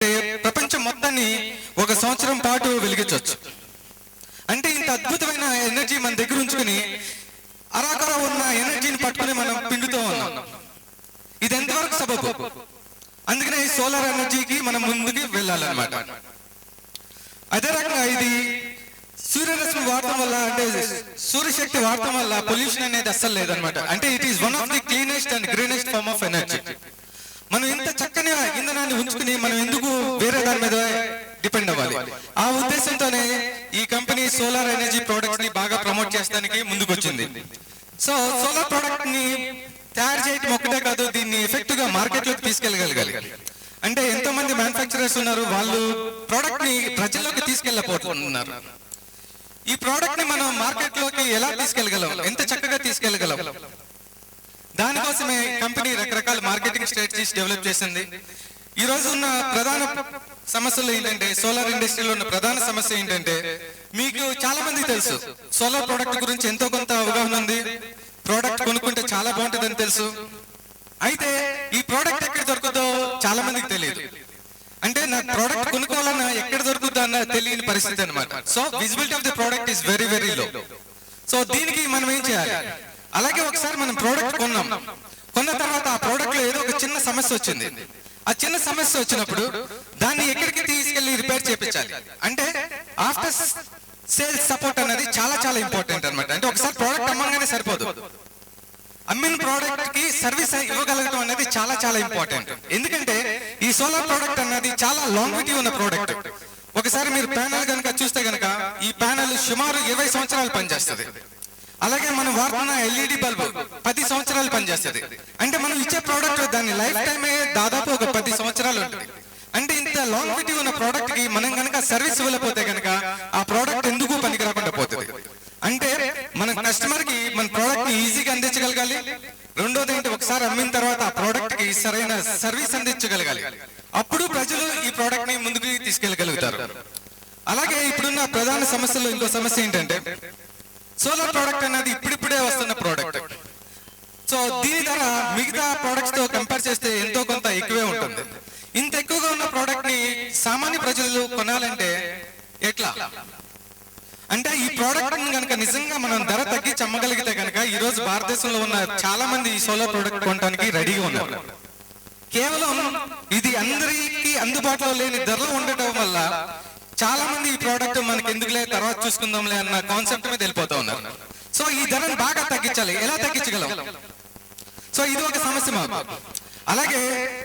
ప్రపంచం మొత్తాన్ని ఒక సంవత్సరం పాటు వెలిగించవచ్చు. అంటే ఇంత అద్భుతమైన ఎనర్జీ మన దగ్గర ఉంచుకుని అరాకరా ఉన్న ఎనర్జీని పట్టుకుని మనం పిండుతూ ఉన్నాం. ఇది ఎంతవరకు సబబు? అందుకనే ఈ సోలార్ ఎనర్జీకి మనం ముందుకు వెళ్ళాలన్నమాట. అదే రకంగా ఇది సూర్యరశ్మి వాడటం వల్ల, అంటే సూర్యశక్తి వాడటం వల్ల పొల్యూషన్ అనేది అస్సలు లేదనమాట. అంటే it is one of the cleanest and greenest form of energy. మనం ఇంత చక్కని ఇంధనాన్ని ఉంచుకుని మనం ఎందుకు వేరే దాని మీద డిపెండ్ అవ్వాలి? ఆ ఉద్దేశంతోనే ఈ కంపెనీ సోలార్ ఎనర్జీ ప్రొడక్ట్స్ ని బాగా ప్రమోట్ చేసడానికి ముందుకు వచ్చింది. సో సోలార్ ప్రొడక్ట్ ని తయారు చేయడం ఒక్కటే కాదు, దీన్ని ఎఫెక్టివ్ గా మార్కెట్ లోకి తీసుకెళ్ళగలగాలి. అంటే ఎంతో మంది మ్యానుఫ్యాక్చరర్స్ ఉన్నారు, వాళ్ళు ప్రోడక్ట్ ని ప్రజల్లోకి తీసుకెళ్ళకపోతున్నారు. ఈ ప్రోడక్ట్ ని మనం మార్కెట్ లోకి ఎలా తీసుకెళ్ళగలం, ఎంత చక్కగా తీసుకెళ్ళగలం? దానికోసమే కంపెనీ రకరకాల మార్కెటింగ్ స్ట్రాటజీస్ డెవలప్ చేసింది. ఈ రోజు ఉన్న ప్రధాన సమస్యలు ఏంటంటే, సోలార్ ఇండస్ట్రీలో ఉన్న ప్రధాన సమస్య ఏంటంటే, మీకు చాలా మంది తెలుసు సోలార్ ప్రోడక్ట్ గురించి ఎంతో కొంత అవగాహన ఉంది, ప్రోడక్ట్ కొనుక్కుంటే చాలా బాగుంటుందని తెలుసు. అయితే ఈ ప్రోడక్ట్ ఎక్కడ దొరుకుతుందో చాలా మందికి తెలియదు. అంటే నా ప్రోడక్ట్ కొనుక్కోవాలన్నా ఎక్కడ దొరుకుతుందో అన్న తెలియని పరిస్థితి అనమాట. So visibility of the product is very very low. So దీనికి మనం ఏం చేయాలి? అలాగే ఒకసారి మనం ప్రోడక్ట్ కొన్న తర్వాత ఆ ప్రోడక్ట్ లో ఏదో ఒక చిన్న సమస్య వచ్చింది. ఆ చిన్న సమస్య వచ్చినప్పుడు దాన్ని ఎక్కడికి తీసుకెళ్లి రిపేర్ చేయించాలి. అంటే ఆఫ్టర్ సేల్స్ సపోర్ట్ అనేది చాలా చాలా ఇంపార్టెంట్ అనమాట. అంటే ఒకసారి ప్రోడక్ట్ అమ్మగానే సరిపోదు, అమ్మిన ప్రోడక్ట్ కి సర్వీస్ ఇవ్వగలగడం అనేది చాలా చాలా ఇంపార్టెంట్. ఎందుకంటే ఈ సోలార్ ప్రోడక్ట్ అనేది చాలా లాంగిటీ ఉన్న ప్రోడక్ట్. ఒకసారి మీరు ప్యానల్ కనుక చూస్తే కనుక ఈ ప్యానల్ సుమారు 20 సంవత్సరాలు పనిచేస్తుంది. అలాగే మనం వాడుతున్న ఎల్ఈడి బల్బు 10 సంవత్సరాలు పనిచేస్తుంది. అంటే మనం ఇచ్చే ప్రోడక్ట్ దాని లైఫ్ టైమే దాదాపు ఒక 10 సంవత్సరాలు ఉంటుంది. అంటే ఇంత లాంగిటీ ఉన్న ప్రోడక్ట్ కి మనం కనుక సర్వీస్ ఇవ్వలేకపోతే కనుక ఆ ప్రోడక్ట్ ఎందుకు పనికి రాకుండా పోతుంది. అంటే మన కస్టమర్ కి మన ప్రోడక్ట్ ని ఈజీగా అందించగలగాలి. రెండోది ఏంటి, ఒకసారి అమ్మిన తర్వాత ఆ ప్రోడక్ట్ కి సరైన సర్వీస్ అందించగలగాలి. అప్పుడు ప్రజలు ఈ ప్రోడక్ట్ ని ముందుకు తీసుకెళ్లగలుగుతారు. అలాగే ఇప్పుడున్న ప్రధాన సమస్యలో ఇంకో సమస్య ఏంటంటే, సోలార్ ప్రోడక్ట్ అనేది ఇప్పుడిప్పుడే వస్తున్న ప్రోడక్ట్. సో దీని ధర మిగతా ప్రోడక్ట్స్ తో కంపేర్ చేస్తే ఎంతో కొంత ఎక్కువే ఉంటుంది. ఇంత ఎక్కువగా ఉన్న ప్రోడక్ట్ ని సామాన్య ప్రజలు కొనాలంటే ఎట్లా? అంటే ఈ ప్రోడక్ట్ కనుక నిజంగా మనం ధర తగ్గించి అమ్మగలిగితే కనుక ఈ రోజు భారతదేశంలో ఉన్న చాలా మంది ఈ సోలార్ ప్రోడక్ట్ కొనడానికి రెడీగా ఉన్నారు. కేవలం ఇది అందరికీ అందుబాటులో లేని ధరలో ఉండటం వల్ల చాలా మంది ఈ ప్రోడక్ట్ మనకి ఎందుకులే తర్వాత చూసుకుందాంలే అన్న కాన్సెప్ట్ మీద వెళ్ళిపోతా ఉన్నారు. సో ఈ ధరను బాగా తగ్గించాలి. ఎలా తగ్గించగలం? సో ఇది ఒక సమస్య మాకు. అలాగే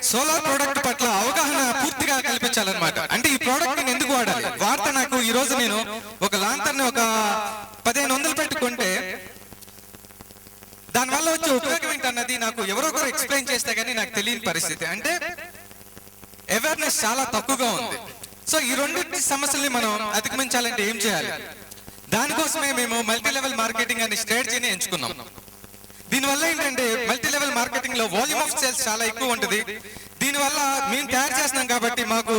సోలార్ ప్రోడక్ట్ పట్ల అవగాహన పూర్తిగా కల్పించాలన్నమాట. అంటే ఈ ప్రోడక్ట్ నేను ఎందుకు వాడాలి? వాడితే నాకు ఈ రోజు నేను ఒక లాంతర్ని ఒక 1500 పెట్టుకుంటే దానివల్ల వచ్చే ఉపయోగం ఏంటన్నది నాకు ఎవరో ఒకరు ఎక్స్ప్లెయిన్ చేస్తే గానీ నాకు తెలియని పరిస్థితి. అంటే అవేర్నెస్ చాలా తక్కువగా ఉంది. సో ఈ రెండు సమస్యల్ని మనం అధిగమించాలంటే ఏం చేయాలి? దానికోసమే మేము మల్టీ లెవెల్ మార్కెటింగ్ అనే స్ట్రాటజీని ఎంచుకున్నాం. దీనివల్ల ఏంటంటే మల్టీ లెవెల్ మార్కెటింగ్ లో వాల్యూమ్ ఆఫ్ సేల్స్ చాలా ఎక్కువ ఉంటుంది. దీనివల్ల మేము తయారు చేస్తున్నాం కాబట్టి మాకు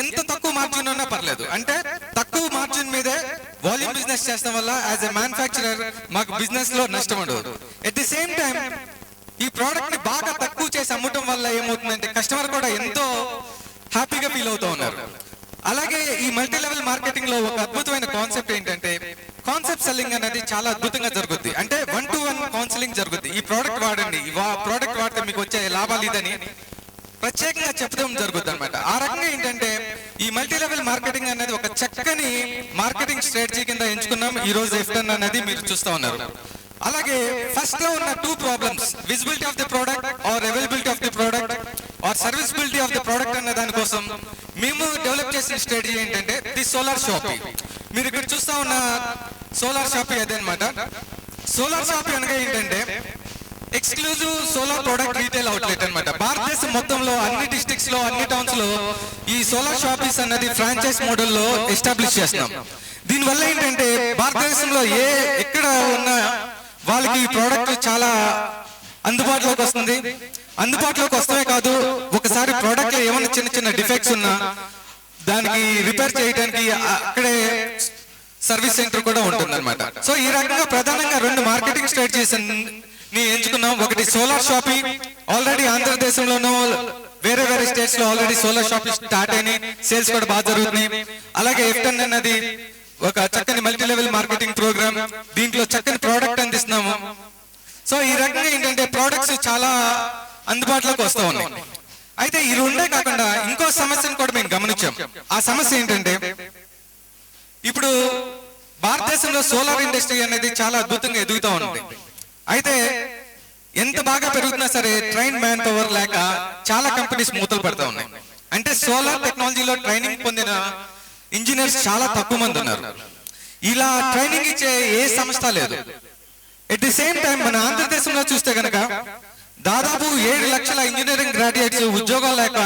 ఎంత తక్కువ మార్జిన్ ఉన్నా పర్లేదు. అంటే తక్కువ మార్జిన్ మీదే వాల్యూమ్ బిజినెస్ చేస్తాం వల్ల యాజ్ ఎ మ్యానుఫ్యాక్చరర్ మాకు బిజినెస్ లో నష్టం ఉండదు. ఎట్ ది సేమ్ టైం ఈ ప్రోడక్ట్ ని బాగా తక్కువ చేసి అమ్మటం వల్ల ఏమవుతుందంటే కస్టమర్ కూడా ఎంతో హ్యాపీగా ఫీల్ అవుతూ ఉన్నారు. అలాగే ఈ మల్టీ లెవెల్ మార్కెటింగ్ లో ఒక అద్భుతమైన కాన్సెప్ట్ ఏంటంటే, కాన్సెప్ట్ సెల్లింగ్ అనేది చాలా అద్భుతంగా జరుగుద్ది. అంటే 1-to-1 కౌన్సిలింగ్ జరుగుద్ది. ఈ ప్రోడక్ట్ వాడండి, ప్రోడక్ట్ వాడితే మీకు వచ్చే లాభాలు ఇదని ప్రత్యేకంగా చెప్పడం జరుగుతుంది అనమాట. ఆ రకంగా ఏంటంటే ఈ మల్టీ లెవెల్ మార్కెటింగ్ అనేది ఒక చక్కని మార్కెటింగ్ స్ట్రాటజీ కింద ఎంచుకున్నాం. ఈ రోజు ఎఫ్టన్ అనేది మీరు చూస్తూ ఉన్నారు. అలాగే ఫస్ట్ లో ఉన్న 2 problems, visibility of the product or availability of the product or serviceability of the product అనే దానికోసం మేము డెవలప్ చేసిన స్ట్రాటజీ ఏంటంటే ది సోలార్ షాపీ. మీరు ఇక్కడ చూస్తా ఉన్న సోలార్ షాపీ అదే అనమాట. సోలార్ షాపీ అనగా ఏంటంటే exclusive solar product retail outlet అనమాట. భారతదేశం మొత్తంలో అన్ని డిస్ట్రిక్ట్స్ లో అన్ని టౌన్స్ లో ఈ సోలార్ షాపీస్ అన్నది ఫ్రాంచైజ్ మోడల్లో ఎస్టాబ్లిష్ చేస్తున్నాం. దీనివల్ల ఏంటంటే భారతదేశంలో ఎక్కడ ఉన్న వాళ్ళకి ఈ ప్రోడక్ట్ చాలా అందుబాటులోకి వస్తుంది. అందుబాటులోకి వస్తమే కాదు, ఒకసారి ప్రోడక్ట్ లో ఏమైనా చిన్న చిన్న డిఫెక్ట్స్ ఉన్నా దానికి రిపేర్ చేయడానికి అక్కడే సర్వీస్ సెంటర్ కూడా ఉంటుంది అనమాట. సో ఈ రకంగా ప్రధానంగా 2 మార్కెటింగ్ స్ట్రాటజీస్ ని ఎంచుకున్నాం. ఒకటి సోలార్ షాపింగ్, ఆల్రెడీ ఆంధ్రదేశంలోనూ వేరే వేరే స్టేట్స్ లో ఆల్రెడీ సోలార్ షాప్లు స్టార్ట్ అయినాయి, సేల్స్ కూడా బాగా జరుగుతున్నాయి. అలాగే F10 అన్నది ఒక చక్కని మల్టీ లెవెల్ మార్కెటింగ్ ప్రోగ్రామ్, దీంట్లో చక్కని ప్రోడక్ట్ అందిస్తున్నాము. సో ఈ రకంగా ఏంటంటే ప్రోడక్ట్స్ చాలా అందుబాటులోకి వస్తూ ఉన్నాయి. అయితే ఈ రెండే కాకుండా ఇంకో సమస్యను కూడా మేము గమనించాం. ఆ సమస్య ఏంటంటే ఇప్పుడు భారతదేశంలో సోలార్ ఇండస్ట్రీ అనేది చాలా అద్భుతంగా ఎదుగుతూ ఉంది. అయితే ఎంత బాగా పెరుగుతున్నా సరే ట్రైన్ మ్యాన్ పవర్ లేక చాలా కంపెనీస్ మూతలు పడతా ఉన్నాయి. అంటే సోలార్ టెక్నాలజీలో ట్రైనింగ్ పొందిన ఇంజనీర్స్ చాలా తక్కువ మంది ఉన్నారు. ఇలా ట్రైనింగ్ ఇచ్చే ఏ సంస్థ లేదు. ఎట్ ది సేమ్ టైం మన ఆంధ్రదేశంలో చూస్తే కనుక దాదాపు 7 లక్షల ఇంజనీరింగ్ గ్రాడ్యుయేట్స్ ఉద్యోగాలు లేక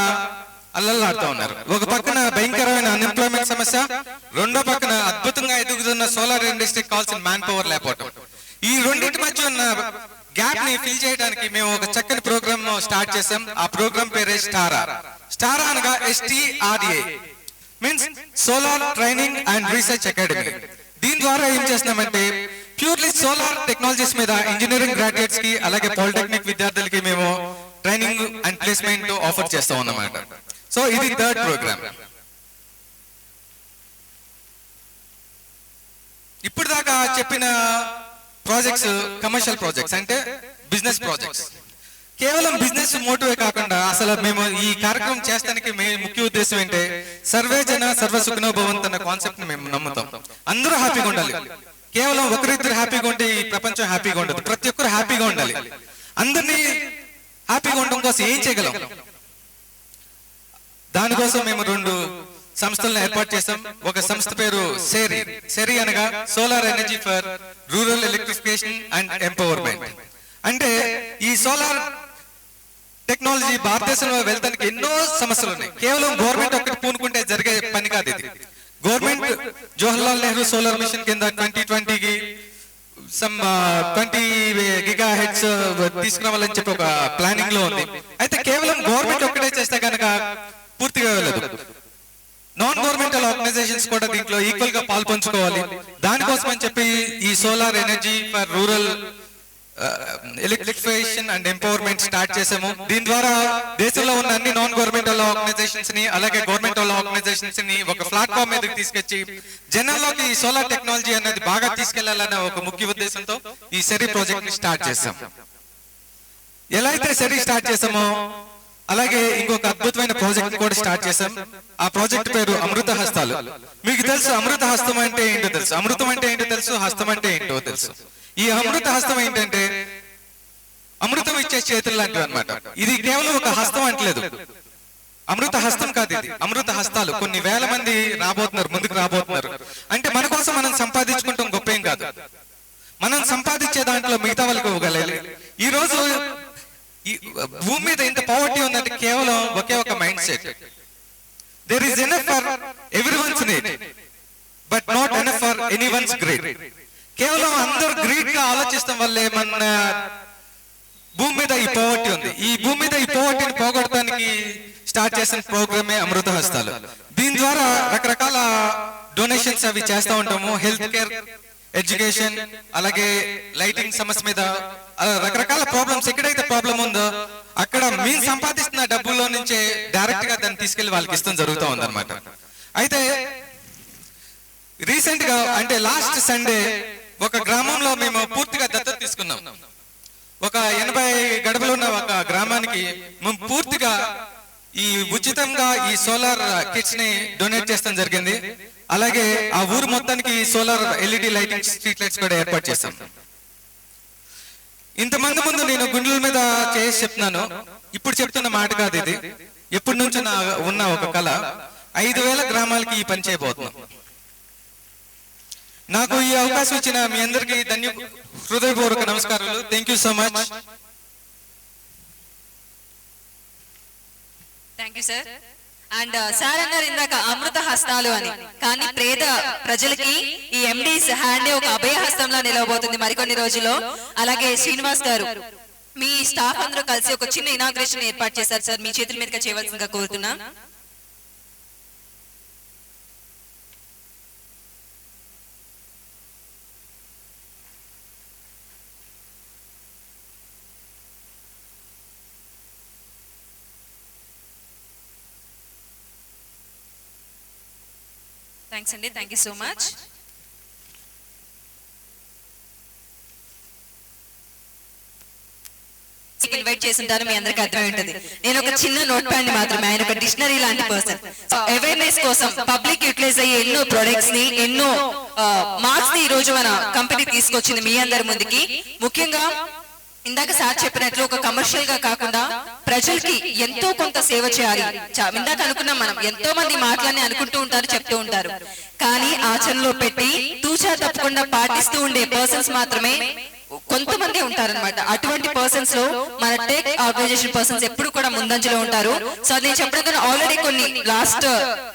అల్లల్లాడుతూ ఉన్నారు. ఒక పక్కన భయంకరమైన అన్ఎంప్లాయ్మెంట్ సమస్య, రెండో పక్కన అద్భుతంగా ఎదుగుతున్న సోలార్ ఇండస్ట్రీకి కావాల్సిన మ్యాన్ పవర్ లేకపోవటం. ఈ రెండింటి మధ్య ఉన్న గ్యాప్ ని ఫిల్ చేయడానికి మేము ఒక చక్కని ప్రోగ్రామ్ స్టార్ట్ చేసాం. ఆ ప్రోగ్రామ్ పేరే స్టారా. స్టారా అనగా STRA means solar training and research academy. దీని ద్వారా ఏం చేస్తున్నామంటే ప్యూర్లీ సోలార్ టెక్నాలజీస్ మీద ఇంజనీరింగ్ గ్రాడ్యుయేట్స్ కి అలాగే పాలిటెక్నిక్ విద్యార్థులకి మేము ట్రైనింగ్ అండ్ ప్లేస్మెంట్ ఆఫర్ చేస్తాం అన్నమాట. సో ఇది థర్డ్ ప్రోగ్రామ్. ఇప్పుడు దాకా చెప్పిన ప్రాజెక్ట్స్ కమర్షియల్ ప్రాజెక్ట్స్, అంటే బిజినెస్ ప్రాజెక్ట్స్. కేవలం బిజినెస్ మోటివే కాకుండా అసలు మేము ఈ కార్యక్రమం చేస్తానికి ముఖ్య ఉద్దేశం ఏంటంటే సర్వే జన సర్వ సుఖినో భవంతు అన్న కాన్సెప్ట్ ని మేము నమ్ముతాం. అందరూ హ్యాపీగా ఉండాలి. కేవలం ఒకరిద్దరు హ్యాపీగా ఉంటే ఈ ప్రపంచం హ్యాపీగా ఉండదు. ప్రతి ఒక్కరు హ్యాపీగా ఉండాలి. అందరినీ హ్యాపీగా ఉండడం కోసం ఏం చేయగలం? దానికోసం మేము 2 సంస్థలను ఏర్పాటు చేసాం. ఒక సంస్థ పేరు సెరీ. సెరీ అనగా solar energy for rural electrification and empowerment. అంటే ఈ సోలార్ టెక్నాలజీ భారతదేశంలో వెళ్తానికి ఎన్నో సమస్యలు ఉన్నాయి. కేవలం గవర్నమెంట్ ఒక్కటి పూనుకుంటే జరిగే పని కాదు ఇది. Government Jawaharlal Nehru solar machine కింద 2020కి 20 గిగాహెర్ట్జ్ తీసుకురావాలని చెప్పి ఒక ప్లానింగ్ లో ఉంది. అయితే కేవలం గవర్నమెంట్ ఒక్కటే చేస్తే కనుక పూర్తిగా వెళ్ళదు. నాన్ గవర్నమెంటల్ ఆర్గనైజేషన్స్ కూడా దీంట్లో ఈక్వల్ గా పాల్పంచుకోవాలి. దానికోసం అని చెప్పి ఈ solar energy for rural electrification and empowerment start చేసాము. దీని ద్వారా దేశంలో ఉన్న అన్ని నాన్ గవర్నమెంటల్ ఆర్గనైజేషన్స్ ని అలాగే గవర్నమెంటల్ ఆర్గనైజేషన్స్ ని ఒక ప్లాట్ఫామ్ మీదకి తీసుకొచ్చి జనాల్లోకి ఈ సోలార్ టెక్నాలజీ అనేది బాగా తీసుకెళ్లాలన్న ఒక ముఖ్య ఉద్దేశంతో ఈ సెరీ ప్రాజెక్ట్ ని స్టార్ట్ చేసాం. ఎలా అయితే సెరీ స్టార్ట్ చేసామో అలాగే ఇంకొక అద్భుతమైన ప్రాజెక్ట్ కూడా స్టార్ట్ చేసాం. ఆ ప్రాజెక్ట్ పేరు అమృత హస్తాలు. మీకు తెలుసు అమృత హస్తం అంటే ఏంటో తెలుసు, అమృతం అంటే ఏంటో తెలుసు, హస్తం అంటే ఏంటో తెలుసు. ఈ అమృత హస్తం ఏంటంటే అమృతం ఇచ్చే చేతులు లాంటివి అనమాట. ఇది కేవలం ఒక హస్తం అంటలేదు, అమృత హస్తం కాదు, ఇది అమృత హస్తాలు. కొన్ని వేల మంది రాబోతున్నారు, ముందుకు రాబోతున్నారు. అంటే మన కోసం మనం సంపాదించుకుంటాం గొప్ప ఏం కాదు. మనం సంపాదించే దాంట్లో మిగతా వాళ్ళకి ఇవ్వగలాలి. ఈ రోజు ఈ భూమి మీద ఇంత పావర్టీ ఉందంటే కేవలం ఒకే ఒక mind set. There is enough for everyone's need but not enough for anyone's greed. కేవలం అందరూ గ్రీడ్ గా ఆలోచిస్తాం వల్లే మన భూమి మీద ఈ పావర్టీ ఉంది. ఈ భూమి మీద ఈ పావర్టీని పోగొట్టడానికి స్టార్ట్ చేసిన ప్రోగ్రామే అమృత హస్తాలు. దీని ద్వారా రకరకాల డొనేషన్స్ అవి చేస్తూ ఉంటాము. హెల్త్ కేర్, ఎడ్యుకేషన్, అలాగే లైటింగ్ సమస్య మీద రకరకాల ప్రాబ్లమ్స్. ఎక్కడైతే ప్రాబ్లం ఉందో అక్కడ మేము సంపాదిస్తున్న డబ్బుల్లో నుంచే డైరెక్ట్ గా దాన్ని తీసుకెళ్లి వాళ్ళకి ఇష్టం జరుగుతూ ఉందన్నమాట. అయితే రీసెంట్ గా అంటే లాస్ట్ సండే ఒక గ్రామంలో మేము పూర్తిగా దత్తత తీసుకున్నాం. ఒక 80 గడపలు ఉన్న ఒక గ్రామానికి మేము పూర్తిగా ఈ ఉచితంగా ఈ సోలార్ కిట్స్ ని డొనేట్ చేస్తాం జరిగింది. అలాగే ఆ ఊరు మొత్తానికి solar LED lighting street lights కూడా ఏర్పాటు చేస్తాం. ఇంతమంది ముందు నేను గుండెల మీద చేసి చెప్తున్నాను, ఇప్పుడు చెప్తున్న మాట కాదు ఇది. ఎప్పటి నుంచో ఉన్న ఒక కళ. 5,000 గ్రామాలకి ఈ పని చేయబోతున్నాం. నాకు ఈ అవకాశం ఇచ్చిన మీ అందరికీ హృదయపూర్వక నమస్కారాలు. Thank you so much. Thank you sir. And sir అన్నారు ఇందాక అమృత హస్తాలు అని, కానీ పేద ప్రజలకి ఈ ఎండీస్ హ్యాండ్ ఒక అభయ హస్తంలా నిలవబోతుంది మరికొన్ని రోజుల్లో. అలాగే శ్రీనివాస్ గారు, మీ స్టాఫ్ అందరూ కలిసి ఒక చిన్న ఇనాగ్రేషన్ ఏర్పాటు చేశారు సార్, మీ చేతుల మీదుగా చేయవలసిందిగా కోరుతున్నా. థ్యాంక్స్ అండి, thank you so much. Invite చేస్తుంటారు, మీ అందరికి అర్థమై ఉంటుంది. నేను ఒక చిన్న నోట్ ప్యాడ్ మాత్రమే, ఆయన ఒక డిక్షనరీ లాంటి పర్సన్. అవేర్నెస్ కోసం పబ్లిక్ యూటిలైజ్ అయ్యే ఎన్నో ప్రొడక్ట్స్ ని, ఎన్నో మార్క్స్ ని ఈ రోజు మన కంపెనీ తీసుకొచ్చింది మీ అందరి ముందుకి. ముఖ్యంగా ఇందాక సార్ చెప్పినట్లు ఒక కమర్షియల్ గా కాకుండా ప్రజలకి ఎంతో కొంత సేవ చేయాలి. ఇందాక అనుకున్నాం, మనం ఎంతో మంది మాటలని అనుకుంటూ ఉంటారు, చెప్తూ ఉంటారు, కానీ ఆచరణలో పెట్టి తూచా తప్పకుండా పాటిస్తూ ఉండే పర్సన్స్ మాత్రమే కొంతమంది ఉంటారన్నమాట. అటువంటి పర్సన్స్ లో మన టెక్ ఆర్గనైజేషన్ పర్సన్స్ ఎప్పుడు కూడా ముందంజలో ఉంటారు. సో నేను చెప్పడం ఆల్రెడీ కొన్ని లాస్ట్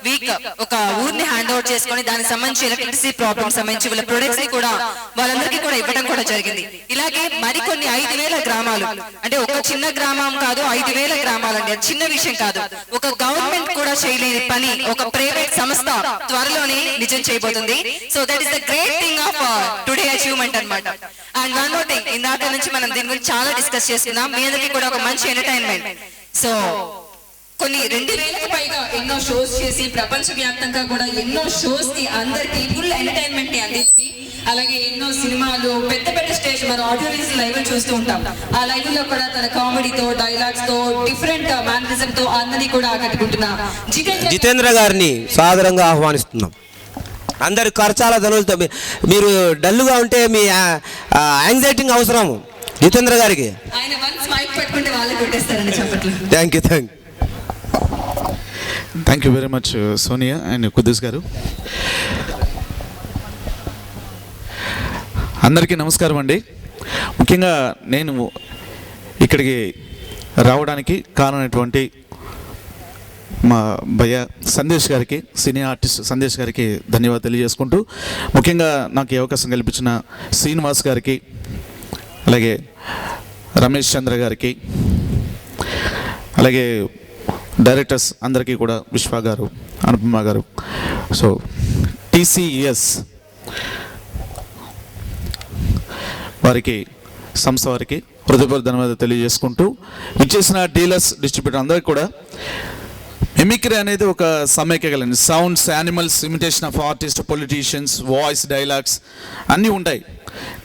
వీక్ ఒక ఊరిని హ్యాండ్ ఓవర్ చేసుకొని దానికి సంబంధించి ఎలక్ట్రిసిటీ ప్రాబ్లమ్ సంబంధించి వాళ్ళ ప్రొడక్ట్స్ ని కూడా వాళ్ళందరికీ కూడా ఇవ్వడం కూడా జరిగింది. ఇలాగే మరికొన్ని 5,000 గ్రామాలు, అంటే ఒక చిన్న గ్రామం కాదు, 5,000 గ్రామాలు అండి, అది చిన్న విషయం కాదు. ఒక గవర్నమెంట్ కూడా చేయలేని పని ఒక ప్రైవేట్ సంస్థ త్వరలోనే నిజం చేయబోతుంది. So that is the great thing of today achievement అన్నమాట. అండ్ వన్ మోర్ థింగ్, ఇందాక నుంచి మనం దీని గురించి చాలా డిస్కస్ చేస్తున్నాం, మీ అందరికీ కూడా ఒక మంచి ఎంటర్టైన్మెంట్. సో కొన్ని 2,000కి పైగా ఎన్నో షోస్ చేసి ప్రపంచవ్యాప్తంగా కూడా ఎన్నో షోస్ ని అందరికి ఫుల్ ఎంటర్టైన్మెంట్ ని అందించి, అలాగే ఎన్నో సినిమాలు పెద్ద పెద్ద స్టేజ్ మన ఆడియో లైవ్ చూస్తూ ఉంటాం. ఆ లైవ్ లో కూడా తన కామెడీతో, డైలాగ్స్ తో, డిఫరెంట్ మేనరిజం తో అందరినీ కూడా ఆకట్టుకుంటున్నా జితేంద్ర గారిని సాదరంగా ఆహ్వానిస్తున్నాం. అందరు ఖర్చాల ధనులతో మీరు డల్లుగా ఉంటే మీ యాంగ్జైటింగ్ అవసరం జితేంద్ర గారికి. ఆయన వన్స్ మైక్ పట్టుకుంటే వాళ్ళే కొట్టేస్తారండి చప్పట్లు. Thank you very much Sonia and Kuddus గారు. అందరికీ నమస్కారం అండి. ముఖ్యంగా నేను ఇక్కడికి రావడానికి కారణమైనటువంటి మా భయ్య సందేశ్ గారికి, సినీ ఆర్టిస్ట్ సందేశ్ గారికి ధన్యవాదాలు తెలియజేసుకుంటూ, ముఖ్యంగా నాకు ఈ అవకాశం కల్పించిన శ్రీనివాస్ గారికి, అలాగే రమేష్ చంద్ర గారికి, అలాగే డైరెక్టర్స్ అందరికీ కూడా, విశ్వ గారు, అనుపమ గారు, సో TCS వారికి, సంస్థ వారికి హృదయపూర్వక ధన్యవాదాలు తెలియజేసుకుంటూ, ఇచ్చేసిన డీలర్స్, డిస్ట్రిబ్యూటర్ అందరికీ కూడా. మిమిక్రీ అనేది ఒక సమైక్య కలండి. Sounds, animals, imitation of artist, politicians, voice, dialogues అన్నీ ఉంటాయి.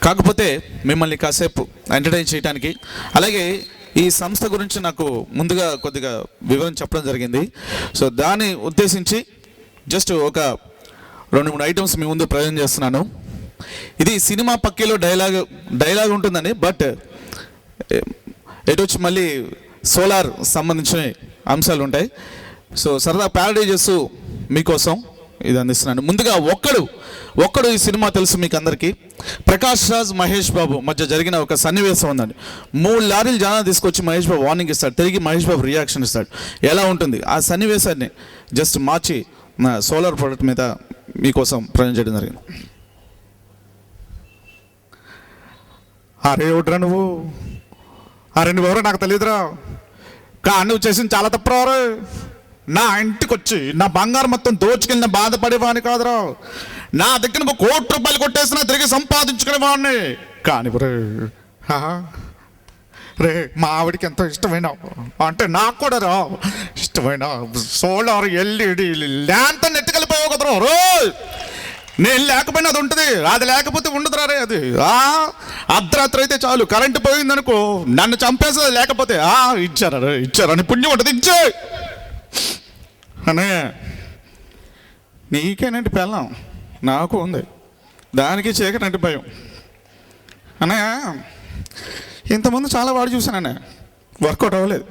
కాకపోతే మిమ్మల్ని కాసేపు ఎంటర్టైన్ చేయడానికి, అలాగే ఈ సంస్థ గురించి నాకు ముందుగా కొద్దిగా వివరం చెప్పడం జరిగింది. సో దాన్ని ఉద్దేశించి జస్ట్ ఒక 2-3 ఐటమ్స్ మీ ముందు ప్రజెంట్ చేస్తున్నాను. ఇది సినిమా పక్కలో డైలాగ్ ఉంటుందండి, బట్ ఎటు వచ్చి మళ్ళీ సోలార్ సంబంధించిన అంశాలు ఉంటాయి. సో సరదా ప్యారడీ చేస్తూ మీకోసం ఇది అందిస్తున్నాను. ముందుగా ఒక్కడు ఈ సినిమా తెలుసు మీకు అందరికీ. ప్రకాష్ రాజ్, మహేష్ బాబు మధ్య జరిగిన ఒక సన్నివేశం ఉందండి. 3 లారీలు జనాలు తీసుకొచ్చి మహేష్ బాబు వార్నింగ్ ఇస్తాడు, తిరిగి మహేష్ బాబు రియాక్షన్ ఇస్తాడు. ఎలా ఉంటుంది ఆ సన్నివేశాన్ని జస్ట్ మార్చి సోలార్ ప్రోడక్ట్ మీద మీకోసం ప్రజెంట్ చేయడం జరిగింది. అరే ఒకట్రా నువ్వు, అరే నువ్వెవరో నాకు తెలియదురా, కానీ నువ్వు చేసింది చాలా తప్పురా. నా ఇంటికి వచ్చి నా బంగారం మొత్తం దోచుకెళ్ళిన బాధపడేవాడిని కాదురా. నా దగ్గర నువ్వు 1 కోటి రూపాయలు కొట్టేసినా తిరిగి సంపాదించుకునేవాడిని. కానీ రే మా ఆవిడికి ఎంతో ఇష్టమైన, అంటే నాకు కూడా రా ఇష్టమైన సోలార్ LED ల్యాంప్ నెట్టుకెళ్ళిపోయావు కదరా. రో నేను లేకపోయినా అది ఉంటుంది, అది లేకపోతే ఉండదురా రే. అది అర్ధరాత్రి అయితే చాలు, కరెంటు పోయిందనుకో నన్ను చంపేస్తుంది. లేకపోతే ఇచ్చారని పుణ్యం ఉంటుంది, ఇచ్చే అనే. నీకేనంటే పెళ్ళం, నాకు ఉంది, దానికి చీకటంటే భయం అన్నయ్య. ఇంతకుముందు చాలా వాడు చూశానన్నయ్య, వర్కౌట్ అవ్వలేదు.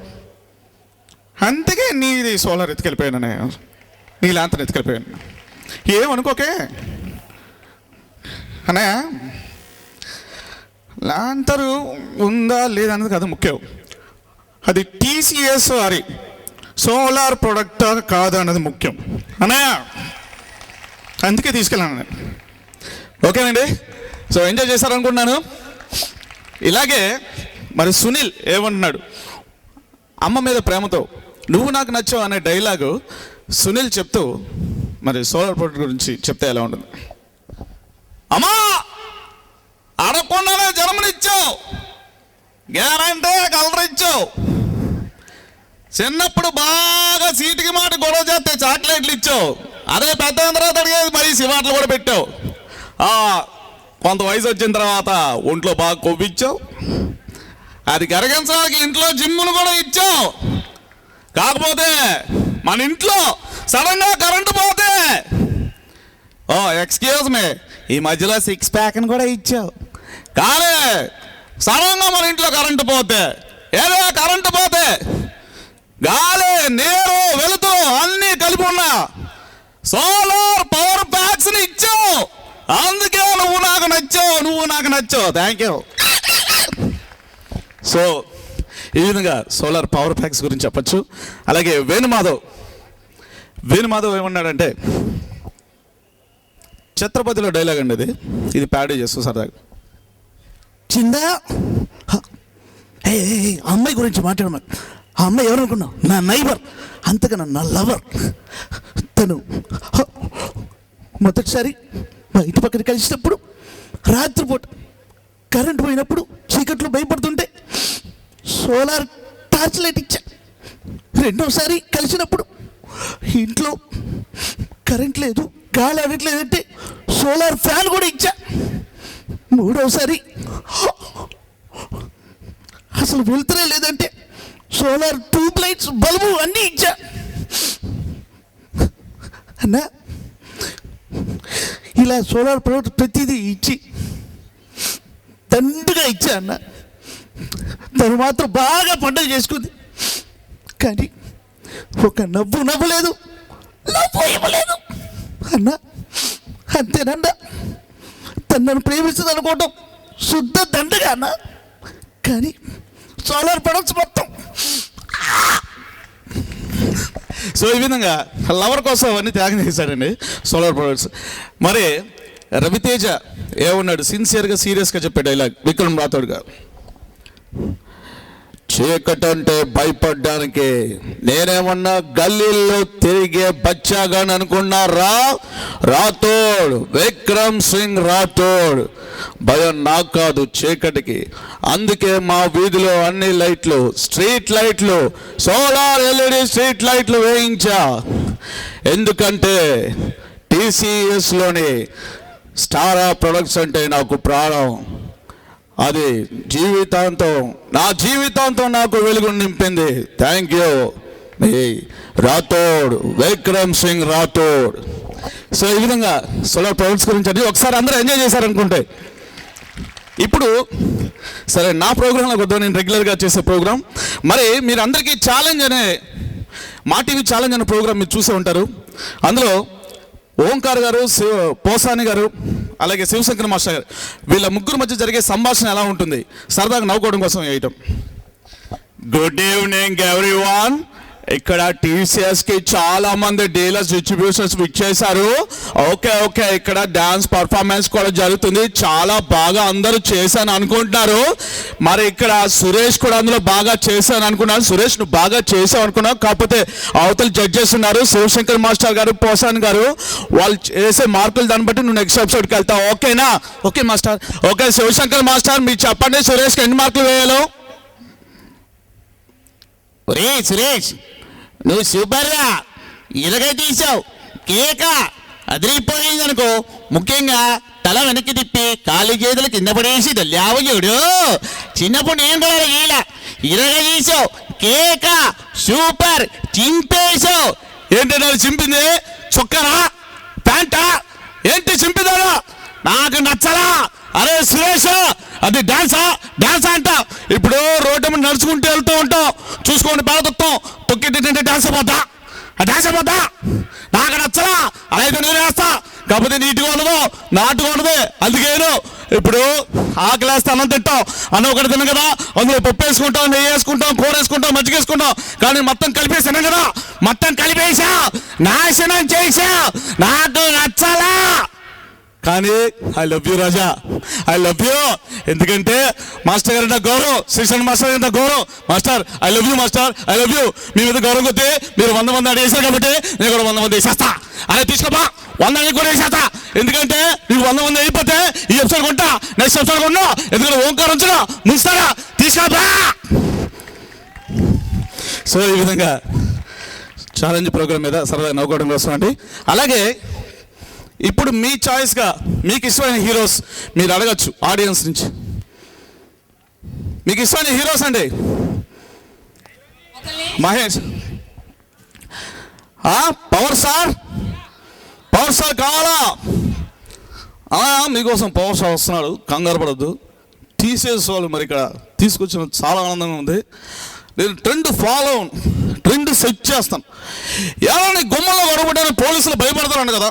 అందుకే నీది సోలార్ ఎత్తుకెళ్ళిపోయాను అన్నయ్య, నీ లాంతర్ ఎత్తుకెళ్ళిపోయాను. ఏమనుకోకే అన్నయ్య, లాంతరు ఉందా లేదా అనేది కదా ముఖ్యం. అది TCS వారి సోలార్ ప్రొడక్ట్ కాదు అన్నది ముఖ్యం అన్నయ్య. అందుకే తీసుకెళ్ళాను. ఓకేనండి, సో ఎంజాయ్ చేశారనుకుంటున్నాను. ఇలాగే మరి సునీల్ ఏమంటున్నాడు, అమ్మ మీద ప్రేమతో నువ్వు నాకు నచ్చావు అనే డైలాగు సునీల్ చెప్తూ మరి సోలార్ ప్రొడక్ట్ గురించి చెప్తే ఎలా ఉంటుంది. అమ్మా అడగకుండానే జన్మనిచ్చావు, గ్యారంటీ కలర్ ఇచ్చావు, చిన్నప్పుడు బాగా సీటుకి మాట గొడవ చేస్తే చాక్లెట్లు ఇచ్చావు, అదే పెద్ద తర్వాత అడిగేది మరి శివాట్లు కూడా పెట్టావు. కొంత వయసు వచ్చిన తర్వాత ఒంట్లో బాగా కొవ్విచ్చావు, అది కరిగించడానికి ఇంట్లో జిమ్మును కూడా ఇచ్చావు. కాకపోతే మన ఇంట్లో సడన్గా కరెంటు పోతే ఎక్స్క్యూజ్ మీ ఈ మధ్యలో 6 ప్యాక్ని కూడా ఇచ్చావు. కానీ సడన్గా మన ఇంట్లో కరెంటు పోతే కరెంటు పోతే గాలి నీరు వెలుతురు అన్నీ కలిపి ఉన్న సోలార్ పవర్ ప్యాక్స్ని ఇచ్చావు. అందుకే నువ్వు నాకు నచ్చావు. Thank you. సో ఈ విధంగా సోలార్ పవర్ ప్యాక్స్ గురించి చెప్పచ్చు. అలాగే వేణుమాధవ్ ఏమన్నాడంటే, ఛత్రపతిలో డైలాగ్ అండి ఇది ప్యాడీ చేస్తూ సరదాగా. చిందా అమ్మాయి గురించి మాట్లాడమని. ఆ అమ్మాయి ఎవరనుకున్నావు? నా నైబర్, అంతకన్నా నా లవర్. తను మొదటిసారి మా ఇంటి పక్కన కలిసినప్పుడు రాత్రిపూట కరెంట్ పోయినప్పుడు చీకట్లో భయపడుతుంటే సోలార్ టార్చ్ లైట్ ఇచ్చా. రెండోసారి కలిసినప్పుడు ఇంట్లో కరెంట్ లేదు, గాలి ఆడట్లేదంటే సోలార్ ఫ్యాన్ కూడా ఇచ్చా. మూడోసారి అసలు వెళ్తూనే లేదంటే సోలార్ ట్యూబ్ లైట్స్ బల్బు అన్నీ ఇచ్చా. అన్నా ఇలా సోలార్ ప్రొడక్ట్ ప్రతిదీ ఇచ్చి దండుగా ఇచ్చా అన్న. తను మాత్రం బాగా పండుగ చేసుకుంది, కానీ ఒక నవ్వలేదు, ఇవ్వలేదు అన్న. అంతేనన్నా, తను నన్ను ప్రేమిస్తుంది అనుకోవటం శుద్ధ దండగా అన్న. కానీ సోలార్ ప్రొడక్ట్స్ మొత్తం. సో ఈ విధంగా లవర్ కోసం అవన్నీ త్యాగం చేశాడండి సోలార్ ప్రొడక్ట్స్. మరి రవితేజ ఏమన్నాడు సిన్సియర్గా సీరియస్గా చెప్పే డైలాగ్ విక్రమ్ రాథోడ్ గారు. చీకటంటే భయపడ్డానికి నేనేమన్నా గల్లీల్లో తిరిగే బచ్చాగాని అనుకున్నారా? రాథోడ్, విక్రమ్ సింగ్ రాథోడ్. భయం నాకు కాదు చీకటికి. అందుకే మా వీధిలో అన్ని లైట్లు, స్ట్రీట్ లైట్లు, సోలార్ LED స్ట్రీట్ లైట్లు వేయించా. ఎందుకంటే TCSలోని స్టారా ప్రొడక్ట్స్ అంటే నాకు ప్రాణం. అది నా జీవితాంతం నాకు వెలుగు నింపింది. Thank you Rathod, Vikram Singh Rathod. So ఈ విధంగా సోలార్ ప్రొడక్ట్స్ గురించి అని ఒకసారి అందరూ ఎంజాయ్ చేశారనుకుంటే. ఇప్పుడు సరే, నా ప్రోగ్రాంలో కొద్దిగా నేను రెగ్యులర్గా చేసే ప్రోగ్రాం. మరి మీరు అందరికీ ఛాలెంజ్ అనే మా టీవీ ఛాలెంజ్ అనే ప్రోగ్రాం మీరు చూసే ఉంటారు. అందులో ఓంకార్ గారు, పోసాని గారు, అలాగే శివశంకర్ మాస్టర్ గారు, వీళ్ళ ముగ్గురు మధ్య జరిగే సంభాషణ ఎలా ఉంటుంది సరదాగా నవ్వుకోవడం కోసం వేయటం. Good evening everyone. ఇక్కడ TCSకి చాలా మంది డీలర్స్, డిస్ట్రిబ్యూటర్స్ ఇచ్చేశారు. ఓకే ఇక్కడ డాన్స్ పర్ఫార్మెన్స్ కూడా జరుగుతుంది. చాలా బాగా అందరూ చేశాను అనుకుంటున్నారు. మరి ఇక్కడ సురేష్ కూడా అందులో బాగా చేశాను అనుకున్నాను. సురేష్ నువ్వు బాగా చేసావు అనుకున్నావు. కాకపోతే అవతల జడ్జెస్ ఉన్నారు, శివశంకర్ మాస్టర్ గారు, పోసాన్ గారు. వాళ్ళు చేసే మార్కులు దాన్ని బట్టి నువ్వు నెక్స్ట్ ఎపిసోడ్కి వెళ్తావు. ఓకేనా? Okay master. Okay Shivashankar master, మీరు చెప్పండి సురేష్కి ఎన్ని మార్కులు వేయాలో? ఒరే సురేష్, నువ్వు సూపర్గా ఇరగై తీసావు. కేక అదిరిపోయింది అనుకో. ముఖ్యంగా తల వెనక్కి తిప్పి కాలి చేతులు కింద పడేసి లేవయుడు. చిన్నప్పుడు నేను కూడా ఇలా ఇరగై తీసావు. కేక సూపర్, చింపేశావు. ఏంటంటే చింపింది? చొక్కరా, ప్యాంటా ఏంటి చింపిదాను? నాకు నచ్చలా. అరే సురేష్, అది డాన్సా అంట. ఇప్పుడు రోడ్డు మీద నడుచుకుంటూ వెళ్తూ ఉంటాం, చూసుకోండి బాధత్వం తొక్కి డాన్స్ అయిపోతా. నాకు నచ్చలా. అలా అయితే నేను వేస్తా. కాకపోతే నీట్గా ఉండదు, నాటుగా ఉండదు. అందుకేను ఇప్పుడు ఆకలేస్తే అన్నం తింటాం, అన్నం ఒకటి తిన్నాం కదా, అందులో పప్పు వేసుకుంటాం, నెయ్యి వేసుకుంటాం, కూర వేసుకుంటాం, మజ్జిగ వేసుకుంటాం. కానీ మొత్తం కలిపేసాను కదా, మొత్తం కలిపేసా, నాశనం చేసా. నాకు నచ్చలా. కానీ I love you Raja, I love you. ఎందుకంటే మాస్టర్ గారు నాకు గౌరవం, శ్రీశంకర్ మాస్టర్ గారు నాకు గౌరవం. Master I love you, master I love you. మీ మీద గౌరవం కొద్దీ మీరు 100 మంది అడిగేశారు కాబట్టి నేను కూడా 100 మంది వేసేస్తా. అదే తీసుకోబా, 100 కూడా వేసేస్తా. ఎందుకంటే నీకు 100 మంది అయిపోతే ఈ ఎపిసోడ్ కొంటా, నెక్స్ట్ ఎపిసోడ్ కొన్నా. ఎందుకంటే ఓంకారం ఉంచుగా ముంచుతారా, తీసుకోబా. సో ఈ విధంగా ఛాలెంజ్ ప్రోగ్రామ్ మీద సరదాగా నవ్వుకోవడం కోసం అండి. అలాగే ఇప్పుడు మీ చాయిస్గా మీకు ఇష్టమైన హీరోస్ మీరు అడగచ్చు ఆడియన్స్ నుంచి. మీకు ఇష్టమైన హీరోస్ అండి. మహేష్ పవర్ స్టార్ కావాలా? మీకోసం పవర్ స్టార్ వస్తున్నాడు, కంగారు పడద్దు. తీసేసే వాళ్ళు మరి ఇక్కడ తీసుకొచ్చిన చాలా ఆనందంగా ఉంది. నేను ట్రెండ్ సెట్ చేస్తాను. ఎలా నీ గుమ్మలో అడుగుపెట్టాను పోలీసులు భయపడతారంట కదా,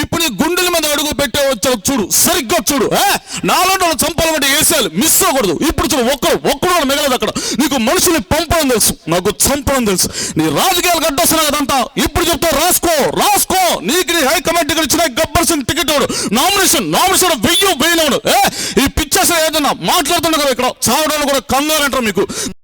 ఇప్పుడు నీ గుండెల మీద అడుగు పెట్టే వచ్చావు చూడు, సరిగ్గా చూడు. నాలో చంపాలంటే వేసేయాలి, మిస్ అవ్వకూడదు. ఇప్పుడు చూడు, ఒక్కడు మిగలదు అక్కడ. నీకు మనుషుల్ని పంపడం తెలుసు, నాకు చంపడం తెలుసు. నీ రాజకీయాలు గడ్డొస్తున్నావు కదంతా, ఇప్పుడు చెప్తా రాసుకో. నీకు నీ హైకమాండ్ టికెట్ ఇచ్చిన గబ్బర్ సింగ్ టికెట్ వాడు, నామినేషన్ 1000 ఈ పిచ్చేసా ఏదన్నా మాట్లాడుతున్నా కదా, ఇక్కడ చావడానికి కూడా కంగారు అంటారు మీకు.